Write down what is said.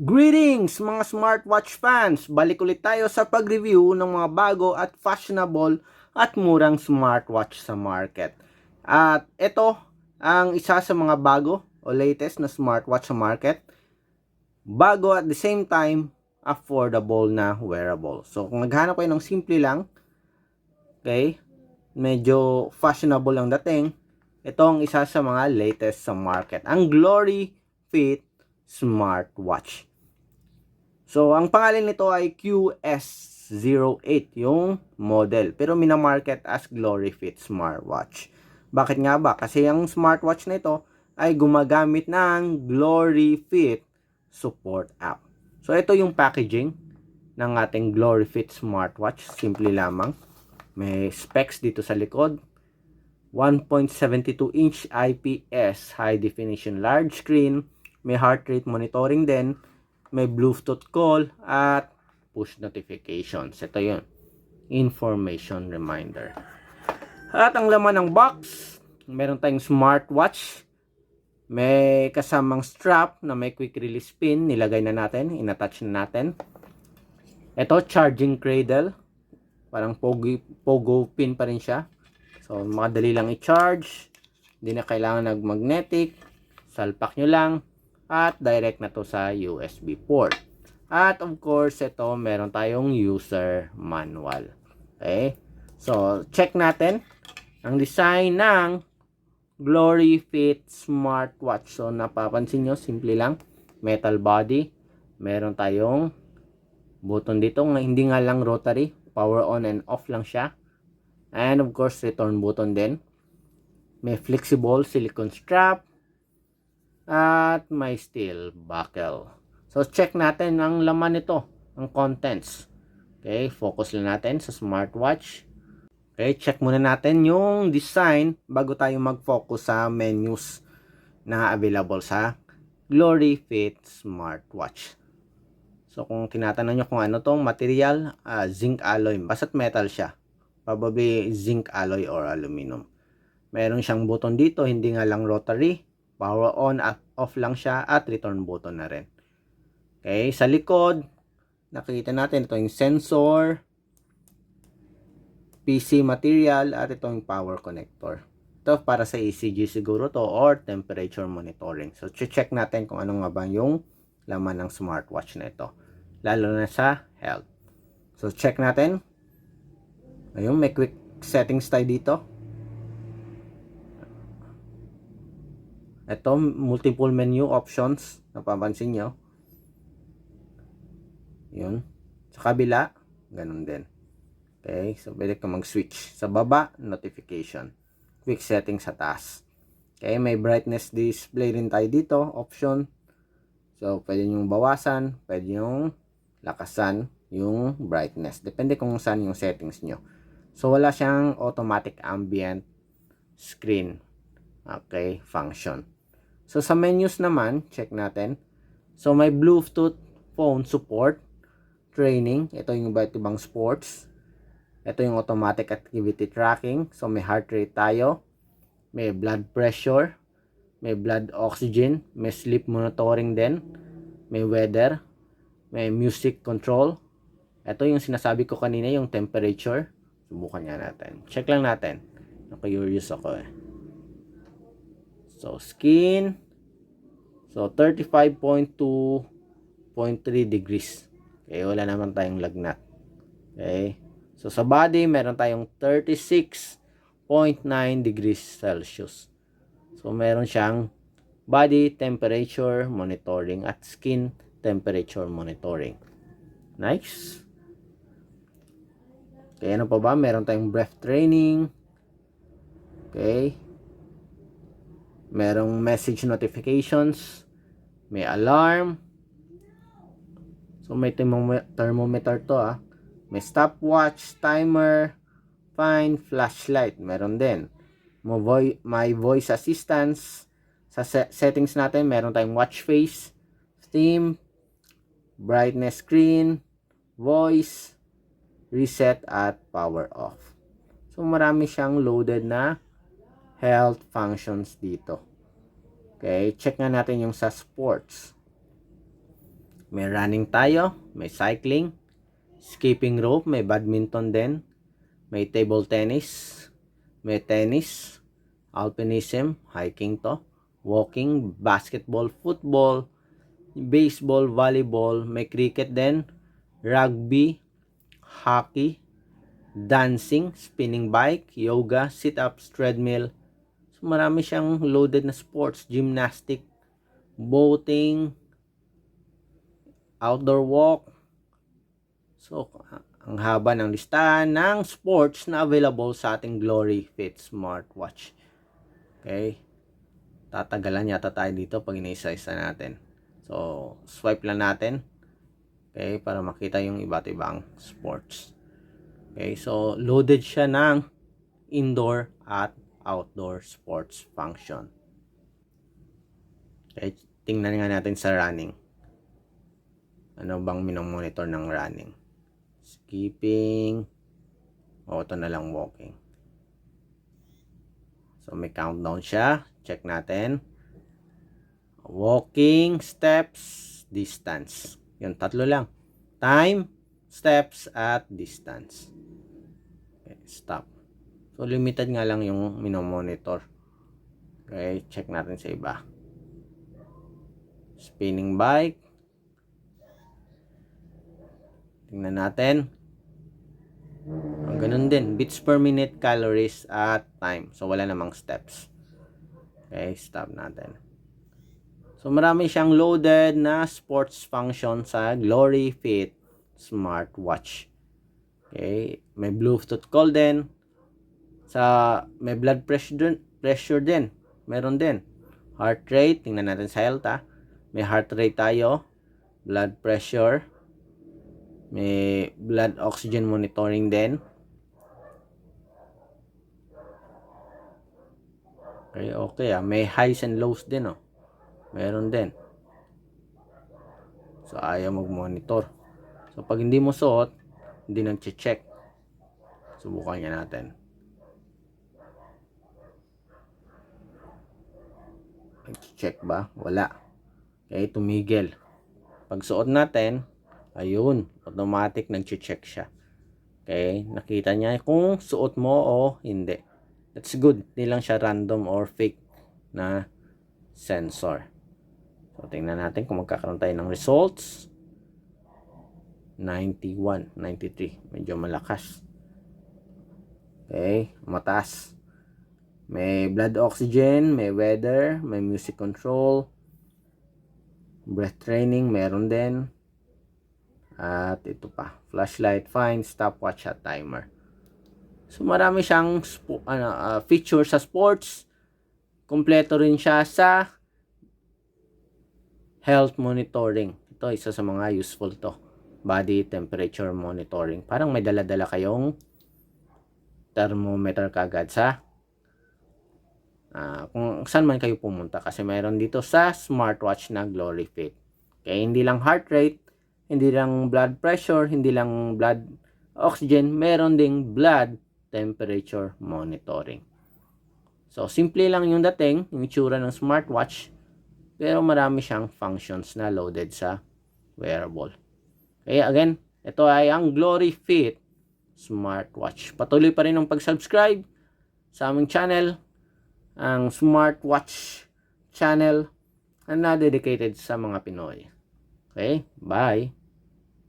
Greetings mga smartwatch fans! Balik ulit tayo sa pag-review ng mga bago at fashionable at murang smartwatch sa market. At ito ang isa sa mga bago o latest na smartwatch sa market. Bago at the same time, affordable na wearable. So kung naghanap kayo ng simple lang, okay, medyo fashionable ang dating, ito ang isa sa mga latest sa market. Ang Glory Fit Smartwatch. So, ang pangalan nito ay QS08, yung model. Pero minamarket as Glory Fit Smartwatch. Bakit nga ba? Kasi ang smartwatch na ito ay gumagamit ng Glory Fit support app. So, ito yung packaging ng ating Glory Fit Smartwatch. Simple lamang. May specs dito sa likod. 1.72-inch IPS high definition large screen. May heart rate monitoring din. May Bluetooth call at push notifications. Ito yun. Information reminder. At ang laman ng box, meron tayong smartwatch. May kasamang strap na may quick release pin. Nilagay na natin. Inattach na natin. Ito, charging cradle. Parang pogo pin pa rin siya. So, madali lang i-charge. Hindi na kailangan nag-magnetic. Salpak nyo lang. At direct na to sa USB port. At of course, ito meron tayong user manual. Okay? So, check natin ang design ng Glory Fit Smartwatch. So, napapansin nyo, simple lang. Metal body. Meron tayong button dito. Hindi nga lang rotary. Power on and off lang siya. And of course, return button din. May flexible silicone strap. At may steel buckle. So, check natin ang laman nito, ang contents. Okay, focus lang natin sa smartwatch. Okay, check muna natin yung design bago tayo mag-focus sa menus na available sa Glory Fit Smartwatch. So, kung tinatanong nyo kung ano tong material, zinc alloy. Basta't metal siya. Probably zinc alloy or aluminum. Meron siyang button dito, hindi nga lang rotary. Power on at off lang siya at return button na rin. Okay, sa likod, nakikita natin ito yung sensor, PC material at ito yung power connector. Ito para sa ECG siguro to or temperature monitoring. So, check natin kung ano nga ba yung laman ng smartwatch na ito. Lalo na sa health. So, check natin. Ayun, may quick settings tayo dito. Ito, multiple menu options. Napapansin nyo. Yun. Sa kabila, ganun din. Okay, so pwede ka mag-switch. Sa baba, notification. Quick settings sa taas. Okay, may brightness display rin tayo dito, option. So, pwede nyo bawasan, pwede nyo lakasan yung brightness. Depende kung saan yung settings nyo. So, wala siyang automatic ambient screen. Okay, function. So, sa menus naman, check natin. So, may Bluetooth phone support, training. Ito yung iba't ibang sports. Ito yung automatic activity tracking. So, may heart rate tayo. May blood pressure. May blood oxygen. May sleep monitoring din. May weather. May music control. Ito yung sinasabi ko kanina, yung temperature. Subukan nga natin. Check lang natin. Curious ako eh. So, skin. So, 35.2.3 degrees. Okay, wala naman tayong lagnat. Okay. So, sa body, meron tayong 36.9 degrees Celsius. So, meron siyang body temperature monitoring at skin temperature monitoring. Nice. Okay, ano pa ba? Meron tayong breath training. Okay. Merong message notifications. May alarm. So, may thermometer to ah. May stopwatch, timer, find, flashlight. Meron din. My voice assistance. Sa settings natin, meron tayong watch face, theme, brightness screen, voice, reset, at power off. So, marami siyang loaded na health functions dito. Okay, check nga natin yung sa sports. May running tayo, may cycling, skipping rope, may badminton din, may table tennis, may tennis, alpinism, hiking to, walking, basketball, football, baseball, volleyball, may cricket din, rugby, hockey, dancing, spinning bike, yoga, sit-ups, treadmill. So, marami siyang loaded na sports, gymnastic, boating, outdoor walk. So, ang haba ng listahan ng sports na available sa ating Glory Fit smartwatch. Okay? Tatagalan yata tayo dito pag ina-isa-isa natin. So, swipe lang natin. Okay? Para makita yung iba't ibang sports. Okay? So, loaded siya ng indoor at outdoor sports function. Okay? Tingnan nga natin sa running. Ano bang minomonitor ng running? Skipping. O, ito na lang walking. So, may countdown siya. Check natin. Walking, steps, distance. Yun, tatlo lang. Time, steps, at distance. Okay, stop. So, limited nga lang yung minomonitor. Okay, check natin sa iba. Spinning bike. Tingnan natin. Ang ganun din. Beats per minute, calories, at time. So, wala namang steps. Okay, stop natin. So, marami siyang loaded na sports function sa Glory Fit smartwatch. Okay, may Bluetooth call din. May blood pressure din. Meron din. Heart rate, tingnan natin sa health ha. May heart rate tayo. Blood pressure. May blood oxygen monitoring din. Okay may highs and lows din Meron din. So, ayaw mag-monitor. So, pag hindi mo suot, hindi nag-check. Subukan niya natin. Nag-check ba? Wala. Okay, tumigil. Pag suot natin, ayun, automatic nag-check siya. Okay, nakita niya kung suot mo o hindi. That's good. Hindi lang siya random or fake na sensor. So, tingnan natin kung magkakaroon tayo ng results. 91, 93. Medyo malakas. Okay, mataas. May blood oxygen, may weather, may music control, breath training, meron din. At ito pa, flashlight, find, stopwatch at timer. So, marami siyang feature sa sports. Kompleto rin siya sa health monitoring. Ito, isa sa mga useful to. Body temperature monitoring. Parang may dala-dala kayong thermometer kagad sa kung saan man kayo pumunta. Kasi mayroon dito sa smartwatch na Glory Fit. Okay, hindi lang heart rate, hindi lang blood pressure, hindi lang blood oxygen, meron ding blood temperature monitoring. So, simple lang yung dating, yung itsura ng smartwatch, pero marami siyang functions na loaded sa wearable. Okay, again, ito ay ang Glory Fit smartwatch. Patuloy pa rin ang pag-subscribe sa aming channel, ang smartwatch channel na dedicated sa mga Pinoy. Okay, bye!